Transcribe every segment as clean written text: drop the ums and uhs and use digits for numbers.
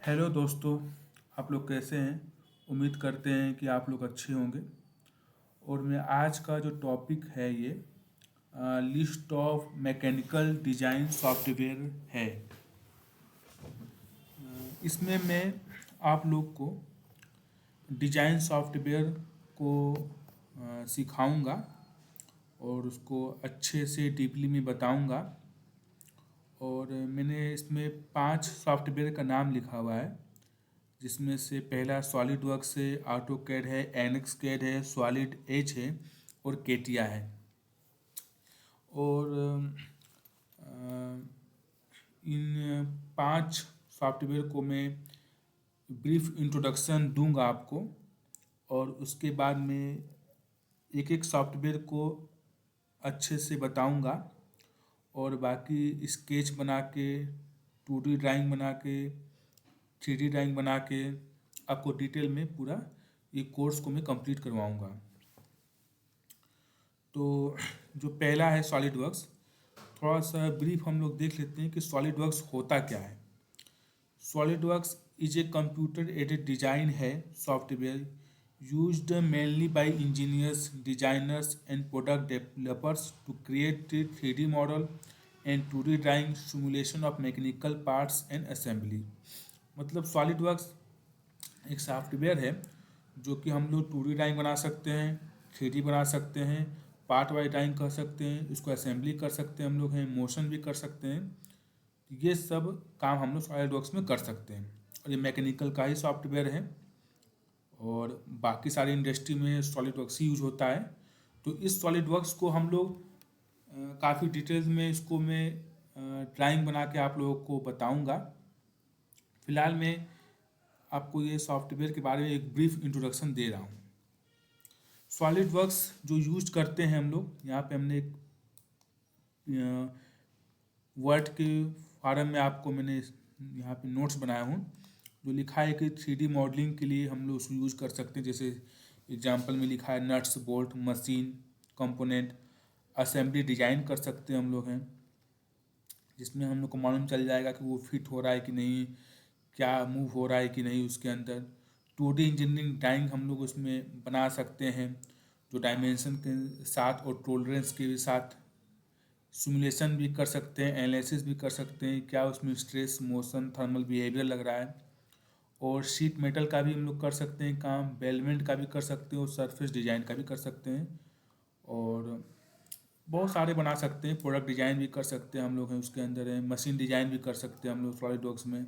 Hello दोस्तों। आप लोग कैसे हैं? उम्मीद करते हैं कि आप लोग अच्छे होंगे। और मैं आज का जो टॉपिक है ये list of mechanical design software है। इसमें मैं आप लोग को डिजाइन सॉफ्टवेयर को सिखाऊंगा और उसको अच्छे से डीपली में बताऊंगा। और मैंने इसमें 5 सॉफ्टवेयर का नाम लिखा हुआ है, जिसमें से पहला सॉलिड वर्क्स है, ऑटो कैड है, एनएक्स कैड है, सॉलिड एज है और केटिया है। और इन 5 सॉफ्टवेयर को मैं ब्रीफ इंट्रोडक्शन दूंगा आपको, और उसके बाद में एक एक सॉफ्टवेयर को अच्छे से बताऊंगा और बाकी स्केच बना के, 2D ड्राइंग बना के, 3D ड्राइंग बना के आपको डिटेल में पूरा ये कोर्स को मैं कंप्लीट करवाऊंगा। तो जो पहला है सॉलिड वर्क्स, थोड़ा सा ब्रीफ हम लोग देख लेते हैं कि सॉलिड वर्क्स होता क्या है। Solid works is a computer aided design है software used mainly by engineers, designers and product developers to create 3D model and 2D drawing simulation of mechanical parts and assembly। मतलब solid works एक software है जो कि हम लोग 2D drawing बना सकते हैं, 3D बना सकते हैं, पार्ट वाइज ड्राइंग कर सकते हैं, इसको असेंबली कर सकते हैं, हम लोग हैं मोशन भी कर सकते हैं। ये सब काम हम लोग सॉलिड वर्क्स में कर सकते हैं और ये मैकेनिकल का ही सॉफ्टवेयर है और बाकी सारी इंडस्ट्री में सॉलिड वर्क्स ही यूज होता है। तो इस सॉलिड वर्क्स को हम लोग काफ़ी डिटेल्स में इसको मैं ड्राइंग बना के आप लोगों को बताऊंगा। फिलहाल मैं आपको ये सॉफ्टवेयर के बारे में एक ब्रीफ इंट्रोडक्शन दे रहा हूँ। सॉलिड वर्क्स जो यूज करते हैं हम लोग, यहाँ पे हमने एक वर्ड के फॉर्म में आपको मैंने यहाँ पे नोट्स बनाया हूँ जो लिखा है कि 3D मॉडलिंग के लिए हम लोग उसको यूज़ कर सकते हैं। जैसे एग्जांपल में लिखा है nuts bolt machine component assembly design कर सकते हैं हम लोग हैं, जिसमें हम लोग को मालूम चल जाएगा कि वो फिट हो रहा है कि नहीं, क्या मूव हो रहा है कि नहीं उसके अंदर। 2D इंजीनियरिंग ड्राइंग हम लोग उसमें बना सकते हैं जो डायमेंशन के साथ और टोलरेंस के साथ सिमुलेशन भी कर सकते हैं, एनालिसिस भी कर सकते हैं, क्या उसमें स्ट्रेस मोशन थर्मल बिहेवियर लग रहा है। और शीट मेटल का भी हम लोग कर सकते हैं काम, बेलमेंट का भी कर सकते हैं और सरफेस डिजाइन का भी कर सकते हैं। और बहुत सारे बना सकते हैं, प्रोडक्ट डिजाइन भी कर सकते हैं हम लोग हैं उसके अंदर है, मशीन डिजाइन भी कर सकते हैं हम लोग सॉलिड वर्क्स में।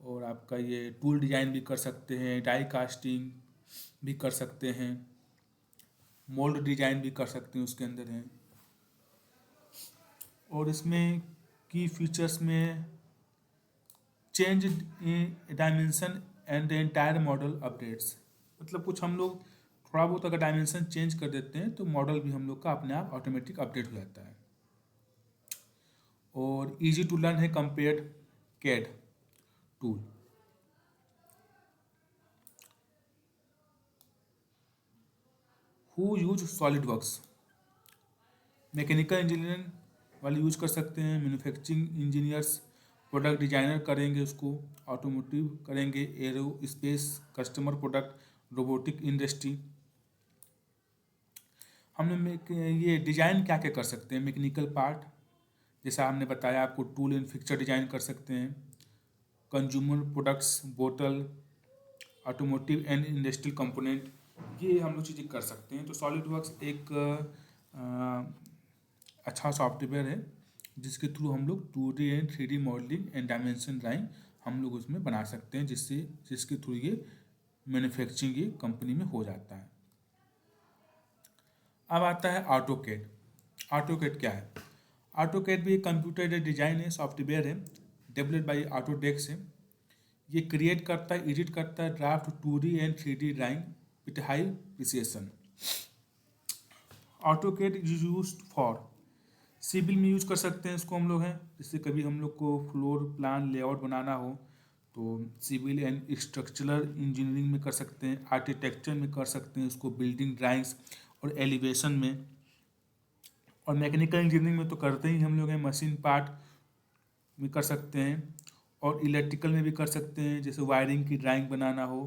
और आपका ये टूल डिजाइन भी कर सकते हैं, डाई कास्टिंग भी कर सकते हैं, मोल्ड डिजाइन भी कर सकते हैं उसके अंदर है। और इसमें की फीचर्स में change in dimension and the entire model updates, मतलब कुछ हम लोग थोड़ा बहुत अगर डायमेंशन चेंज कर देते हैं तो मॉडल भी हम लोग का अपने आप ऑटोमेटिक अपडेट हो जाता है। और इजी टू लर्न है compared CAD tool. Who use SolidWorks, mechanical engineering वाले यूज कर सकते हैं, मैन्युफैक्चरिंग इंजीनियर्स प्रोडक्ट डिजाइनर करेंगे उसको, ऑटोमोटिव करेंगे, arrow space customer product robotic industry. हमने ये डिज़ाइन क्या क्या कर सकते हैं, मैकेनिकल पार्ट जैसा हमने बताया आपको, टूल एंड फिक्चर डिजाइन कर सकते हैं, कंज्यूमर प्रोडक्ट्स बोतल, ऑटोमोटिव एंड इंडस्ट्रियल कंपोनेंट, ये हम लोग चीज़ें कर सकते हैं। तो सॉलिड वर्क्स एक अच्छा सॉफ्टवेयर है जिसके थ्रू हम लोग 2D and 3D modelling and dimension drawing हम लोग उसमें बना सकते हैं, जिसके थ्रू ये मैन्युफैक्चरिंग ये कंपनी में हो जाता है। अब आता है ऑटोकैड। ऑटोकैड क्या है? ऑटोकैड भी एक कंप्यूटर डिजाइन है, सॉफ्टवेयर है, डेवलप्ड बाई ऑटोडेस्क है। ये क्रिएट करता है, एडिट करता है draft 2D and 3D drawing with high precision. AutoCAD is use for civil में यूज कर सकते हैं इसको हम लोग हैं, जैसे कभी हम लोग को फ्लोर प्लान लेआउट बनाना हो तो सिविल एंड स्ट्रक्चरल इंजीनियरिंग में कर सकते हैं, आर्किटेक्चर में कर सकते हैं इसको, बिल्डिंग ड्राइंग्स और एलिवेशन में। और मैकेनिकल इंजीनियरिंग में तो करते ही हम लोग हैं, मशीन पार्ट में कर सकते हैं। और इलेक्ट्रिकल में भी कर सकते हैं, जैसे वायरिंग की ड्राइंग बनाना हो,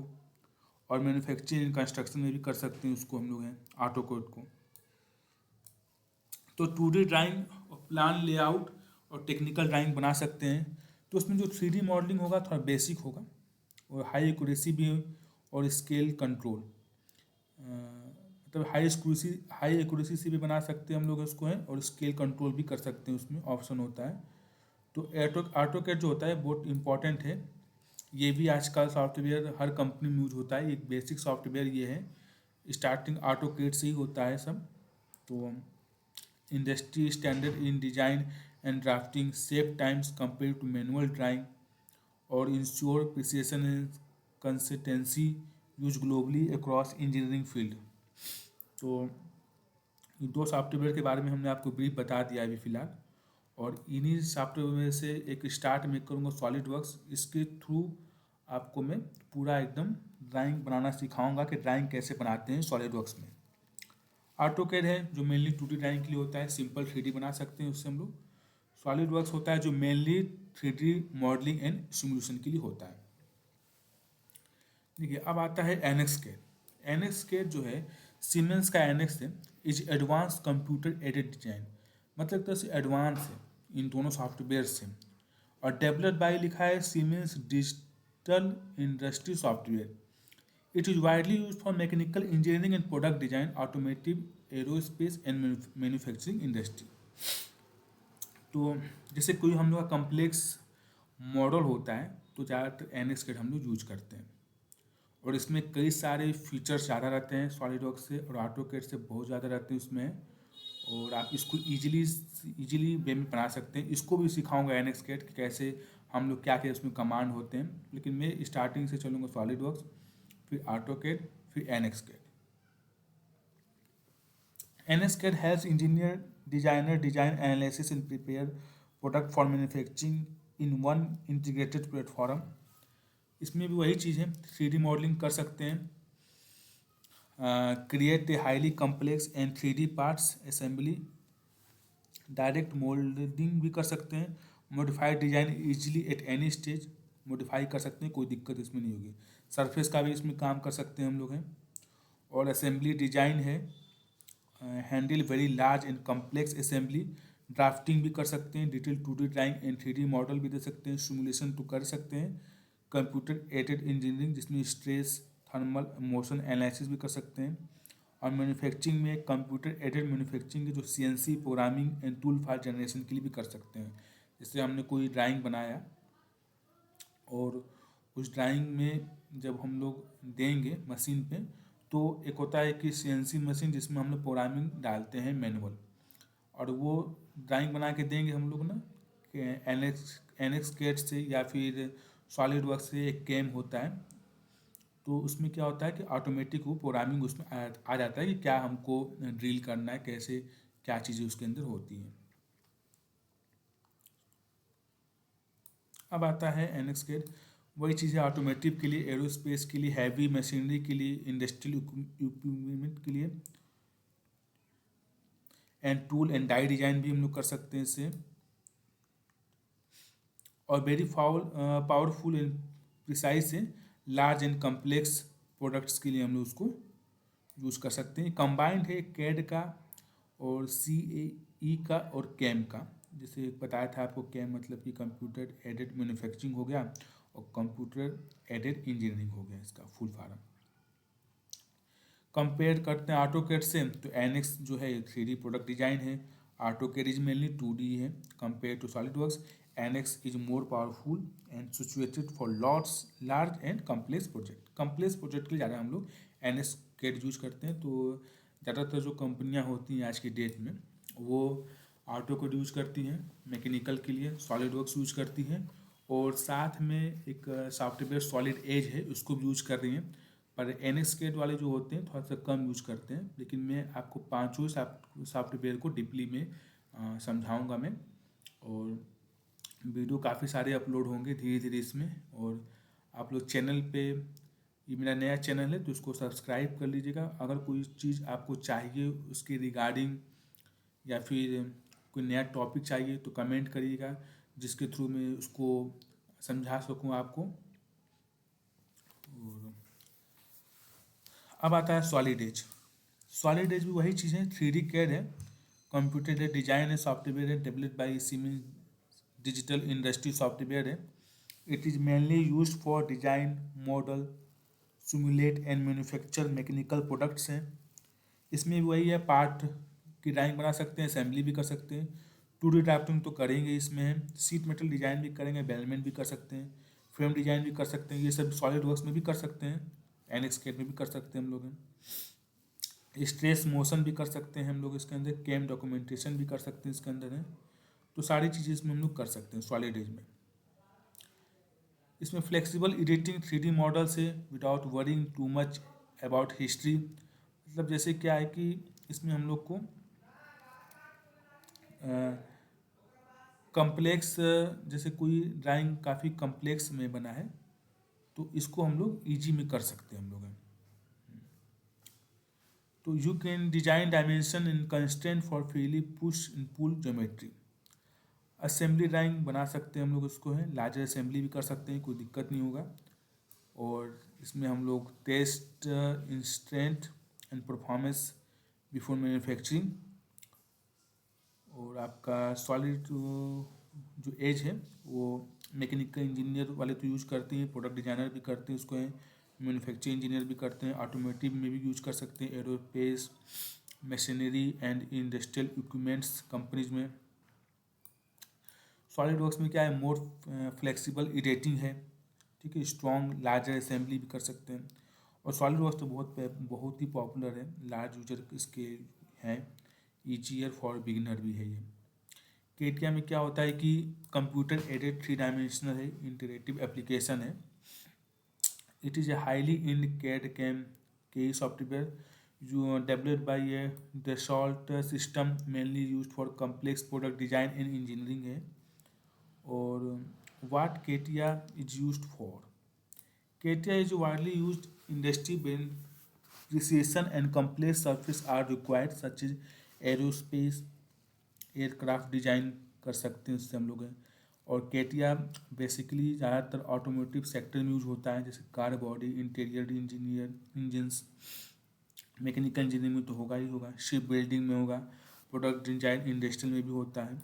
और मैन्युफैक्चरिंग एंड कंस्ट्रक्शन में भी कर सकते हैं उसको हम लोग हैं ऑटोकैड को। तो 2D ड्राइंग, प्लान लेआउट और टेक्निकल ड्राइंग बना सकते हैं। तो उसमें जो 3D मॉडलिंग होगा थोड़ा बेसिक होगा, और हाई एक्यूरेसी भी और स्केल कंट्रोल, मतलब हाई एक्यूरेसी से भी बना सकते हैं हम लोग उसको हैं, और स्केल कंट्रोल भी कर सकते हैं, उसमें ऑप्शन होता है। तो ऑटोकैड जो होता है बहुत इंपॉर्टेंट है। ये भी आजकल सॉफ्टवेयर हर कंपनी में यूज होता है, एक बेसिक सॉफ्टवेयर ये है। स्टार्टिंग ऑटोकैड से ही होता है सब। तो industry standard in design and drafting, save times compare to manual drawing, और ensure precision and consistency, use globally across engineering field. तो ये दो सॉफ्टवेयर के बारे में हमने आपको ब्रीफ बता दिया अभी फिलहाल, और इन्हीं सॉफ्टवेयर में से एक स्टार्ट मैं करूँगा सॉलिड वर्क्स। इसके थ्रू आपको मैं पूरा एकदम ड्राइंग बनाना सिखाऊंगा कि ड्राइंग कैसे बनाते हैं सॉलिड वर्क्स में। ऑटोकैड है जो मेनली 2D ड्राइंग के लिए होता है, सिंपल 3D बना सकते हैं उससे हम लोग। सॉलिड वर्क्स होता है जो mainly 3D modelling and simulation के लिए होता है। देखिए अब आता है एनएक्सकैड। एनएक्सकैड जो है सीमेंस का एनएक्स है, is advance computer aided design, मतलब तरह से एडवांस है इन दोनों सॉफ्टवेयर से। और डेवलप्ड बाय लिखा है siemens digital industry software. It is widely use for mechanical engineering and product design, automotive, aerospace and manufacturing industry. तो जैसे कोई हम लोग का कम्प्लेक्स मॉडल होता है तो ज़्यादातर एनएक्सकैड हम लोग यूज करते हैं, और इसमें कई सारे फीचर्स ज़्यादा रहते हैं सॉलिडवर्क्स से, और ऑटोकैड से बहुत ज़्यादा रहते हैं उसमें। और आप इसको इजीली वे में बना सकते हैं। इसको भी सिखाऊंगा एनएक्सकैड कि कैसे हम लोग क्या क्या उसमें कमांड होते हैं, लेकिन मैं स्टार्टिंग से चलूँगा सॉलिडवर्क्स, फिर ऑटोकैड, फिर NX CAD. NX CAD helps engineer designer design analysis and prepare product for manufacturing in one integrated platform. इसमें भी वही चीज़ है, 3D मॉडलिंग कर सकते हैं, create a highly complex and 3D parts assembly, direct moulding भी कर सकते हैं, modified design easily at any stage, modify कर सकते हैं, कोई दिक्कत इसमें नहीं होगी। सरफेस का भी इसमें काम कर सकते हैं हम लोग हैं। और असेंबली डिजाइन है, handle very large and complex assembly, drafting भी कर सकते हैं, detail 2D drawing and 3D model भी दे सकते हैं, सिमुलेशन तो कर सकते हैं, कंप्यूटर एडेड इंजीनियरिंग जिसमें स्ट्रेस थर्मल मोशन एनालिसिस भी कर सकते हैं। और मैन्युफैक्चरिंग में कंप्यूटर एडेड मैन्युफैक्चरिंग के जो CNC programming and tool file generation के लिए भी कर सकते हैं। जैसे हमने कोई ड्राइंग बनाया और उस ड्राइंग में जब हम लोग देंगे मशीन पे, तो एक होता है कि CNC मशीन जिसमें हम लोग प्रोग्रामिंग डालते हैं मैनुअल, और वो ड्राइंग बना के देंगे हम लोग ना एनएक्सकैड से या फिर सॉलिड वर्क से एक कैम होता है। तो उसमें क्या होता है कि ऑटोमेटिक वो प्रोग्रामिंग उसमें आ जाता है कि क्या हमको ड्रिल करना है, कैसे क्या चीज़ें उसके अंदर होती हैं। अब आता है एनएक्सकैड, वही चीज़ें ऑटोमेटिव के लिए, एरोस्पेस के लिए, हैवी मशीनरी के लिए, इंडस्ट्रियल इक्विपमेंट के लिए, and tool and die design भी हम लोग कर सकते हैं इससे। और वेरी पावरफुल एंड प्रिसाइज है, लार्ज एंड कम्प्लेक्स प्रोडक्ट्स के लिए हम लोग उसको यूज़ कर सकते हैं। कंबाइंड है कैड का और CAE का और कैम का। जैसे बताया था आपको, कैम मतलब कि कंप्यूटर एडेड मैन्युफैक्चरिंग हो गया, और कंप्यूटर एडेड इंजीनियरिंग हो गया इसका फुल फॉर्म। कंपेयर करते हैं ऑटोकैड से, तो एनएक्स जो है 3D प्रोडक्ट डिजाइन है, ऑटोकैड इज मेनली 2D है compare to SolidWorks. NX is more powerful and situated for large and complex project. Complex project के लिए ज़्यादा हम लोग एनएक्सकैड यूज करते हैं। तो ज़्यादातर जो कंपनियां होती हैं आज की डेट में, वो ऑटोकैड यूज करती हैं मैकेनिकल के लिए, सॉलिडवर्क्स यूज करती हैं, और साथ में एक सॉफ्टवेयर सॉलिड एज है उसको भी यूज कर रही हैं। पर एनएक्सकैड वाले जो होते हैं थोड़ा सा कम यूज करते हैं, लेकिन मैं आपको पांचों सॉफ्टवेयर को डीपली में समझाऊंगा मैं। और वीडियो काफ़ी सारे अपलोड होंगे धीरे धीरे इसमें। और आप लोग चैनल पे, ये मेरा नया चैनल है तो उसको सब्सक्राइब कर लीजिएगा। अगर कोई चीज़ आपको चाहिए उसके रिगार्डिंग, या फिर कोई नया टॉपिक चाहिए तो कमेंट करिएगा, जिसके थ्रू मैं उसको समझा सकूँ आपको। और अब आता है सॉलिड एज। सॉलिड एज भी वही चीज़ है, 3D कैड है, कंप्यूटर डिजाइन है, सॉफ्टवेयर है, developed by Siemens digital industry software है। It is mainly used for design, model, simulate and manufacture mechanical products हैं। इसमें भी वही है, पार्ट की ड्राइंग बना सकते हैं, असेंबली भी कर सकते हैं। 2D ड्राफ्टिंग तो करेंगे, इसमें है सीट मेटल डिजाइन भी करेंगे, बेलमेंट भी कर सकते हैं, फ्रेम डिजाइन भी कर सकते हैं। ये सब सॉलिड वर्क्स में भी कर सकते हैं, NX में भी कर सकते हैं हम लोग। स्ट्रेस मोशन भी कर सकते हैं हम लोग इसके अंदर, कैम डॉक्यूमेंटेशन भी कर सकते हैं इसके अंदर है। तो सारी चीज़ें इसमें हम लोग कर सकते हैं सॉलिड एज में। इसमें फ्लेक्सिबल एडिटिंग 3D मॉडल से without worrying too much about history. मतलब जैसे क्या है कि इसमें हम लोग को कम्प्लेक्स, जैसे कोई ड्राइंग काफ़ी कम्प्लेक्स में बना है तो इसको हम लोग ईजी में कर सकते हैं हम लोग। तो you can design dimension in constant for freely push in pull geometry. Assembly drawing बना सकते हैं हम लोग, इसको है लार्जर असेंबली भी कर सकते हैं, कोई दिक्कत नहीं होगा। और इसमें हम लोग test instant and performance before manufacturing. और आपका सॉलिड जो एज है वो मैकेनिकल इंजीनियर वाले तो यूज करते हैं, प्रोडक्ट डिजाइनर भी करते हैं उसको, है मैन्युफैक्चरिंग इंजीनियर भी करते हैं, ऑटोमोटिव में भी यूज कर सकते हैं, aerospace, machinery and industrial equipments companies में। सॉलिड वर्क्स में क्या है, मोर फ्लेक्सिबल एडिटिंग है, ठीक है, स्ट्रॉन्ग लार्जर असेंबली भी कर सकते हैं। और सॉलिड वर्क्स तो बहुत ही पॉपुलर है, लार्ज यूजर इसके हैं, ईजियर फॉर बिगिनर भी है ये। केटिया में क्या होता है कि कंप्यूटर एडेड 3 डायमेंशनल है, इंटरेक्टिव एप्लीकेशन है। It is a highly in CAD CAM के सॉफ्टवेयर जो developed by a Dassault system mainly use for complex product design and engineering है। और what CATIA is used for, CATIA is widely used industry when precision and complex surface are required such as aerospace, aircraft design कर सकते हैं उससे हम लोग हैं। और केटिया बेसिकली ज़्यादातर ऑटोमोटिव सेक्टर में यूज होता है, जैसे car body, interior engineer, engines, mechanical engineering में तो होगा ही होगा, शिप बिल्डिंग में होगा, प्रोडक्ट डिजाइन इंडस्ट्रियल में भी होता है।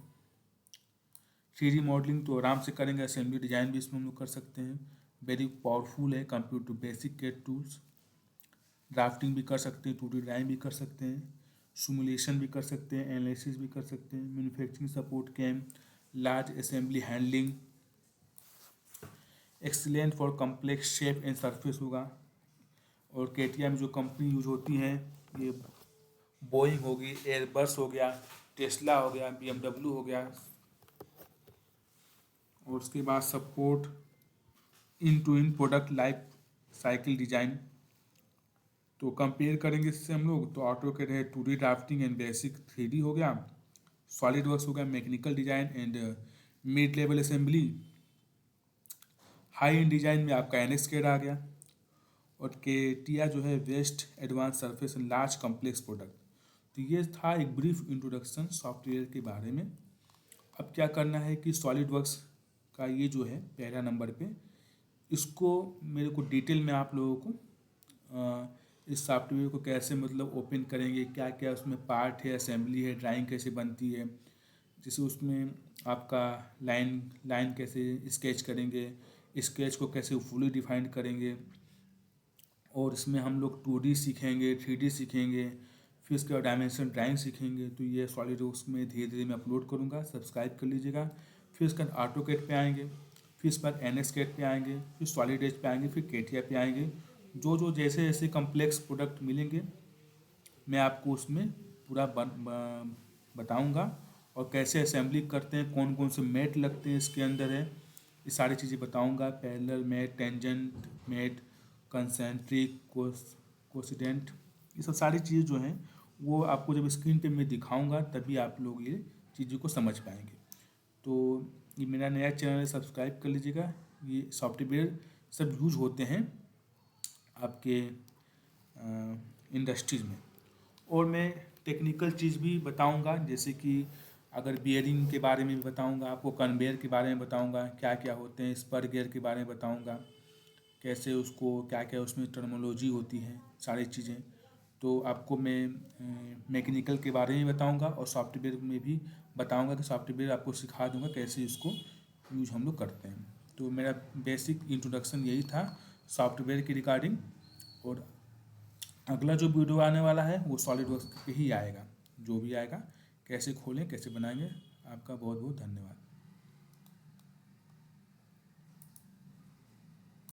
3D मॉडलिंग तो आराम से करेंगे, असेंबली डिजाइन भी इसमें हम लोग कर सकते हैं। वेरी पावरफुल है compare to basic CAD tools. Drafting भी कर सकते हैं, 2D ड्राइंग भी कर सकते हैं, सिमुलेशन भी कर सकते हैं, एनालिसिस भी कर सकते हैं, manufacturing support CAM, large assembly handling, excellent for complex shape and surface होगा। और केटिया में जो कंपनी यूज होती हैं, ये बोइंग होगी, एयरबस हो गया, टेस्ला हो गया, BMW हो गया। और उसके बाद support end to end product life cycle design. तो कंपेयर करेंगे इससे हम लोग, तो ऑटोकैड है 2D drafting and basic, 3D हो गया, सॉलिड वर्क्स हो गया mechanical design and mid level assembly, high and design में आपका NX कैड आ गया। और केटिया जो है best advance surface and large complex product. तो ये था एक ब्रीफ इंट्रोडक्शन सॉफ्टवेयर के बारे में। अब क्या करना है कि सॉलिड वर्क्स का ये जो है पहला नंबर पे, इसको मेरे को डिटेल में आप लोगों को इस सॉफ्टवेयर को कैसे मतलब ओपन करेंगे, क्या क्या उसमें पार्ट है, असेंबली है, ड्राइंग कैसे बनती है, जैसे उसमें आपका लाइन लाइन कैसे स्केच करेंगे, स्केच को कैसे फुली डिफाइंड करेंगे। और इसमें हम लोग 2D सीखेंगे, 3D सीखेंगे, फिर उसके बाद डायमेंशन ड्राइंग सीखेंगे। तो ये सॉलिड वर्क्स में धीरे धीरे मैं अपलोड करूँगा, सब्सक्राइब कर लीजिएगा। फिर उसके बाद ऑटोकैड पे आएंगे, फिर इस पर NX कैड पे आएंगे, फिर सॉलिड एज पे आएंगे, फिर केटिया पे आएंगे। जो जो जैसे जैसे कम्प्लेक्स प्रोडक्ट मिलेंगे मैं आपको उसमें पूरा बताऊँगा, और कैसे असेंबली करते हैं, कौन कौन से मेट लगते हैं इसके अंदर है, ये सारी चीज़ें बताऊँगा। Parallel mate, tangent mate, concentric, coincident, ये सब सारी चीज़ें जो हैं वो आपको जब स्क्रीन पे मैं दिखाऊंगा तभी आप लोग ये चीज़ों को समझ पाएंगे। तो ये मेरा नया चैनल है, सब्सक्राइब कर लीजिएगा। ये सॉफ्टवेयर सब यूज होते हैं आपके इंडस्ट्रीज में। और मैं टेक्निकल चीज़ भी बताऊंगा, जैसे कि अगर बियरिंग के बारे में भी बताऊंगा आपको, कन्वेयर के बारे में बताऊंगा, क्या क्या होते हैं, स्पर गियर के बारे में बताऊंगा, कैसे उसको क्या क्या उसमें टर्मोलॉजी होती है, सारी चीज़ें। तो आपको मैं मैकेनिकल के बारे में बताऊंगा और सॉफ्टवेयर में भी बताऊंगा कि सॉफ्टवेयर आपको सिखा दूंगा कैसे इसको यूज हम लोग करते हैं। तो मेरा बेसिक इंट्रोडक्शन यही था सॉफ्टवेयर की रिगार्डिंग। और अगला जो वीडियो आने वाला है वो सॉलिड वर्क्स पे ही आएगा, जो भी आएगा कैसे खोलें कैसे बनाएंगे। आपका बहुत बहुत धन्यवाद।